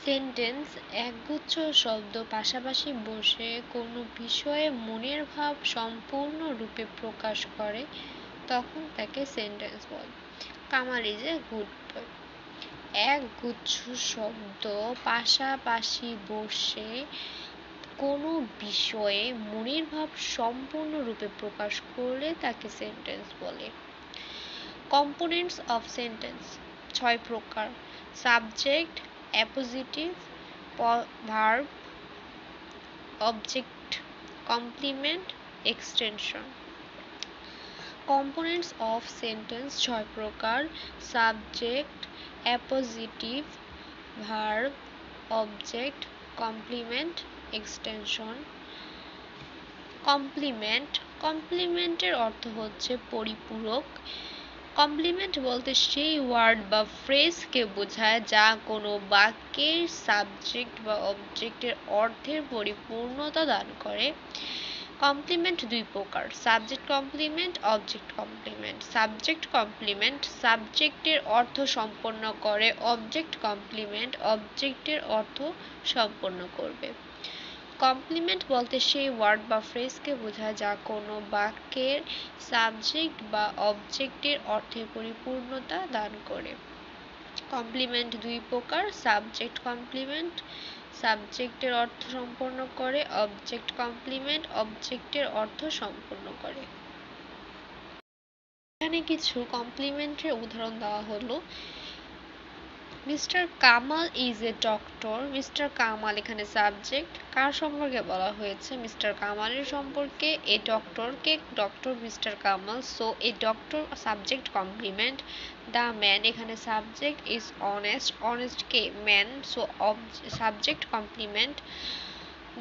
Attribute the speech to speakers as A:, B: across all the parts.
A: Sentence একগুচ্ছ শব্দ পাশাপাশি বসে কোনো বিষয়ে মনের ভাব সম্পূর্ণরূপে প্রকাশ করে তখন তাকে সেন্টেন্স বলে। কামাল ইজ এ গুড বয়। একগুচ্ছ শব্দ পাশাপাশি বসে কোনো বিষয়ে মনের ভাব সম্পূর্ণরূপে প্রকাশ করলে তাকে সেন্টেন্স বলে। কম্পোনেন্টস অফ সেন্টেন্স 6 প্রকার: subject, appositive, verb, object, complement, extension. Components of sentence 6 প্রকার: subject, appositive, verb, object, complement, extension. Complement. কমপ্লিমেন্টের অর্থ হচ্ছে পরিপূরক। কমপ্লিমেন্ট বলতে সেই ওয়ার্ড বা ফ্রেজকে বোঝায় যা কোনো বাক্যের সাবজেক্ট বা অবজেক্টের অর্থের পরিপূর্ণতা দান করে। কমপ্লিমেন্ট 2 প্রকার: subject complement, object complement. Subject complement সাবজেক্টের অর্থ সম্পন্ন করে, অবজেক্ট কমপ্লিমেন্ট অবজেক্টের অর্থ সম্পন্ন করবে। কমপ্লিমেন্ট বলতে সেই ওয়ার্ড বা ফ্রেজকে বোঝায় যা কোনো বাক্যের সাবজেক্ট বা অবজেক্টের অর্থের পরিপূর্ণতা দান করে। কমপ্লিমেন্ট 2 প্রকার: সাবজেক্ট কমপ্লিমেন্ট সাবজেক্টের অর্থ সম্পন্ন করে, অবজেক্ট কমপ্লিমেন্ট অবজেক্টের অর্থ সম্পন্ন করে। এখানে কিছু কমপ্লিমেন্টের উদাহরণ দেওয়া হলো। Mister Kamal is a doctor. Mister Kamal এখানে সাবজেক্ট। কার সম্পর্কে বলা হয়েছে? মিস্টার কামালের সম্পর্কে। এ ডক্টরকে doctor mister Kamal, so a doctor subject complement. The man এখানে সাবজেক্ট, ইজ অনেস্ট, অনেস্ট কে man, so subject complement.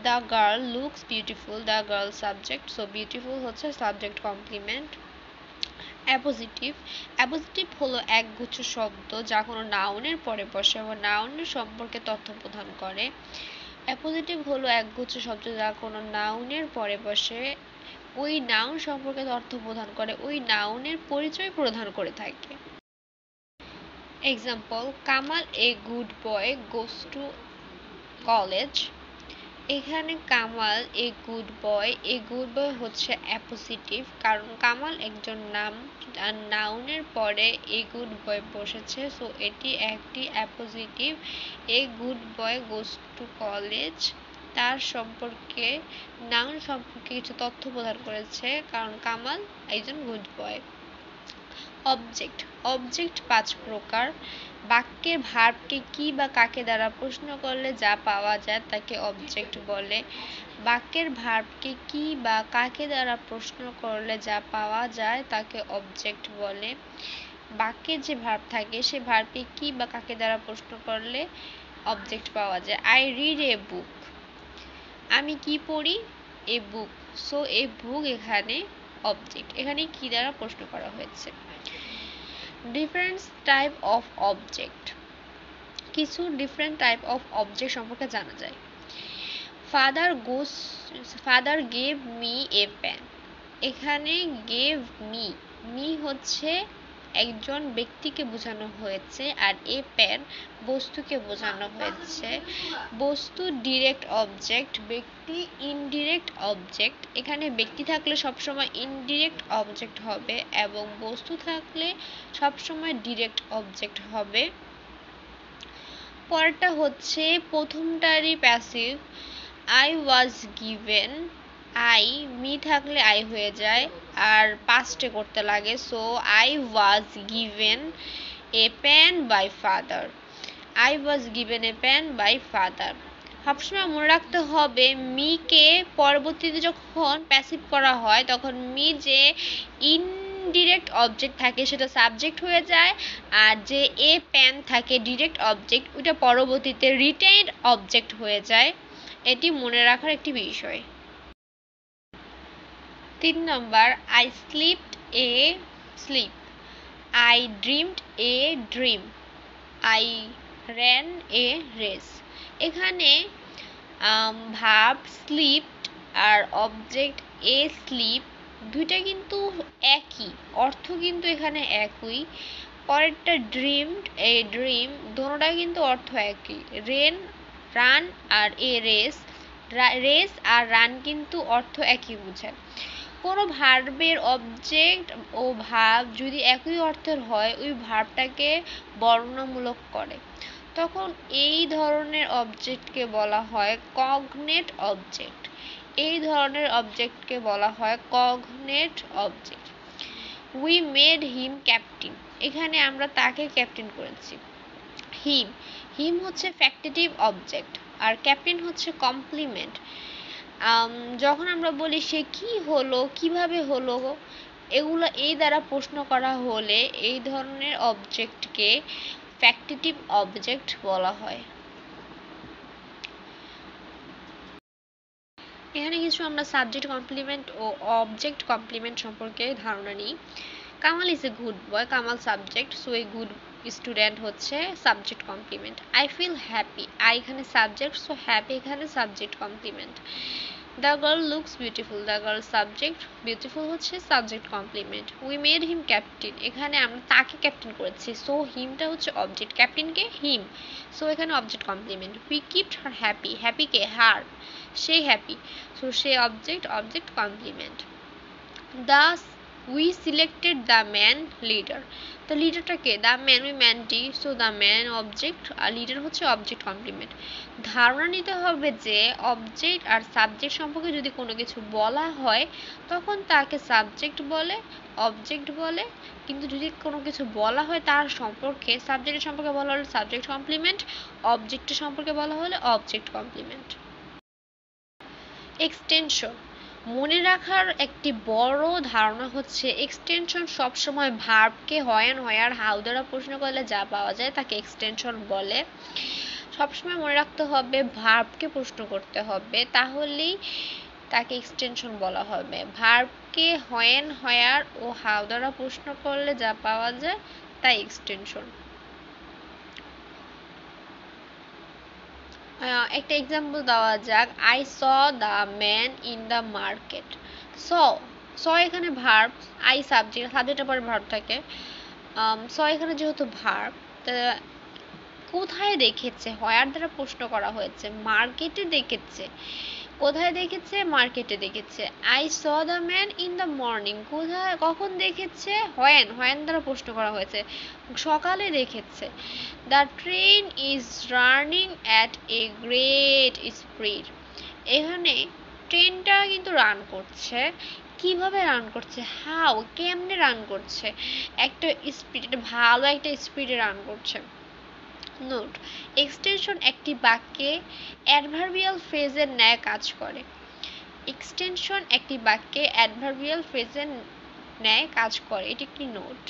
A: The girl looks beautiful, the girl subject, so beautiful হচ্ছে সাবজেক্ট কমপ্লিমেন্ট। অ্যাপোজিটিভ। অ্যাপোজিটিভ হলো একগুচ্ছ শব্দ যা কোনো নাউনের পরে বসে এবং নাউনের সম্পর্কে তথ্য প্রদান করে। অ্যাপোজিটিভ হলো একগুচ্ছ শব্দ যা কোনো নাউনের পরে বসে, ওই নাউন সম্পর্কে তথ্য প্রদান করে, ওই নাউনের পরিচয় প্রদান করে থাকে। Example: Kamal a good boy goes to college. এখানে Kamal a good boy, a good boy হচ্ছে অ্যাপোজিটিভ, কারণ কামাল একজন নাম আর নাউনের পরে এ গুড বয় বসেছে, সো এটি একটি appositive. A good boy goes to college তার সম্পর্কে নাউন সম্পর্কে কিছু তথ্য প্রদান করেছে, কারণ কামাল একজন গুড বয়। অবজেক্ট। অবজেক্ট 5 প্রকার: বাক্যের ভার্বকে কি বা কাকে দ্বারা প্রশ্ন করলে যা পাওয়া যায় তাকে অবজেক্ট বলে। বাক্যের ভার্বকে কি বা কাকে দ্বারা প্রশ্ন করলে যা পাওয়া যায় তাকে অবজেক্ট বলে। বাক্যে যে ভার্ব থাকে সে ভার্বকে কি বা কাকে দ্বারা প্রশ্ন করলে অবজেক্ট পাওয়া যায়। আই রিড এ বুক। আমি কি পড়ি? এ বুক, সো এ বুক এখানে অবজেক্ট। এখানে কি দ্বারা প্রশ্ন করা হয়েছে। Different type of object. কিছু ডিফারেন্ট টাইপ অফ অবজেক্ট সম্পর্কে জানা যায়। Father gave me a pen. এখানে গেভ মি, মি হচ্ছে একজন ব্যক্তিকে বোঝানো হয়েছে, আর এ পেন বস্তুকে বোঝানো হয়েছে। বস্তু ডিরেক্ট অবজেক্ট, ব্যক্তি ইনডিরেক্ট অবজেক্ট। এখানে ব্যক্তি থাকলে সবসময় ইনডিরেক্ট অবজেক্ট হবে এবং বস্তু থাকলে সবসময় ডিরেক্ট অবজেক্ট হবে। পরেরটা হচ্ছে প্রথমটারই passive. I was given, I me থাকলে আই হয়ে যায় আর পাস্টে করতে লাগে, so I was given a pen by father. I was given a pen by father. সবসময় মনে রাখতে হবে মিকে পরবর্তীতে যখন প্যাসিভ করা হয় তখন মি যে ইনডিরেক্ট অবজেক্ট থাকে সেটা সাবজেক্ট হয়ে যায়, আর যে এ পেন থাকে ডিরেক্ট অবজেক্ট ওইটা পরবর্তীতে রিটেইনড অবজেক্ট হয়ে যায়। এটি মনে রাখার একটি বিষয়। 3 number, I slipped a slip, I dreamed a dream, I ran a race. এখানে ভার্ব স্লিপড আর অবজেক্ট এ স্লিপ দুইটা কিন্তু একই, অর্থ কিন্তু এখানে একই। পরেরটা ড্রিমড, এ ড্রিম, দোনোটাই কিন্তু অর্থ একই। রান আর রেস, রেস আর রান কিন্তু অর্থ একই বোঝায়। কোনো ভার্বের অবজেক্ট ও ভার্ব যদি একই অর্থের হয় ওই ভার্বটাকে বর্ণনামূলক করে, তখন এই ধরনের অবজেক্টকে বলা হয় কগনেট অবজেক্ট। এই ধরনের অবজেক্টকে বলা হয় cognate object. We made him captain, এখানে আমরা তাকে ক্যাপ্টেন করেছি। হিম, হিম হচ্ছে ফ্যাক্টিটিভ অবজেক্ট আর ক্যাপ্টেন হচ্ছে কমপ্লিমেন্ট। যখন আমরা বলি সে কি হলো, কিভাবে হলো, এগুলো এই দ্বারা প্রশ্ন করা হলে এই ধরনের অবজেক্টকে ফ্যাক্টিটিভ অবজেক্ট বলা হয়। এখানে কিছু আমরা সাবজেক্ট কমপ্লিমেন্ট ও অবজেক্ট কমপ্লিমেন্ট সম্পর্কে ধারণা নিই। Kamal is a good boy, Kamal subject, so a good student হচ্ছে subject complement. I feel happy, I এখানে সাবজেক্ট, সো হ্যাপি এখানে subject complement. The girl looks beautiful, the girl subject, beautiful হচ্ছে subject complement. We made him captain, এখানে আমরা তাকে captain করেছি, so হিমটা হচ্ছে অবজেক্ট, ক্যাপ্টেনকে হিম, সো এখানে object complement. We keeped her happy, হ্যাপিকে হার, সে হ্যাপি, সো সে object, object complement. The we selected the man leader, the লিডারটাকে, দ্য ম্যান, ওই ম্যানটি, সো দ্য ম্যান অবজেক্ট আর লিডার হচ্ছে অবজেক্ট কমপ্লিমেন্ট। ধারণা নিতে হবে যে অবজেক্ট আর সাবজেক্ট সম্পর্কে যদি কোনো কিছু বলা হয় তখন তাকে সাবজেক্ট বলে, অবজেক্ট বলে, কিন্তু যদি কোনো কিছু বলা হয় তার সম্পর্কে, সাবজেক্টের সম্পর্কে বলা হলে সাবজেক্ট কমপ্লিমেন্ট, অবজেক্টের সম্পর্কে বলা হলে অবজেক্ট কমপ্লিমেন্ট। এক্সটেনশন, মনে রাখার একটি বড় ধারণা হচ্ছে এক্সটেনশন সবসময় ভার্বকে হয় অ্যান্ড হোয়ার হাউ দ্বারা প্রশ্ন করলে যা পাওয়া যায় তাকে এক্সটেনশন বলে। সবসময় মনে রাখতে হবে ভার্বকে প্রশ্ন করতে হবে, তাহলেই তাকে এক্সটেনশন বলা হবে। ভার্বকে হয় অ্যান্ড হোয়ার ও হাউ দ্বারা প্রশ্ন করলে যা পাওয়া যায় তাই এক্সটেনশন। একটা এক্সাম্পল দেওয়া যাক, I saw the man in the market. Saw, saw এখানে ভার্ব, আই সাবজেক্ট, সাবজেক্টের পরে ভার্ব থাকে। স এখানে যেহেতু ভার্ব, কোথায় দেখেছে, হোয়ার দ্বারা প্রশ্ন করা হয়েছে, মার্কেটে দেখেছে। কোথায় দেখেছে, মার্কেটে দেখেছে। I saw the man in the morning, কোথায়, কখন দেখেছে, হোয়েন, হোয়েন দ্বারা প্রশ্ন করা হয়েছে, সকালে দেখেছে। The train is running at a great speed, এখানে ট্রেনটা কিন্তু রান করছে, কিভাবে রান করছে, হাউ, কেমনে রান করছে, একটা স্পিড, ভালো একটা স্পিডে রান করছে। নোট, এক্সটেনশন একটি বাক্যে অ্যাডভার্বিয়াল ফ্রেজের ন্যায় কাজ করে। এক্সটেনশন একটি বাক্যে অ্যাডভার্বিয়াল ফ্রেজের ন্যায় কাজ করে, এটি একটি নোট।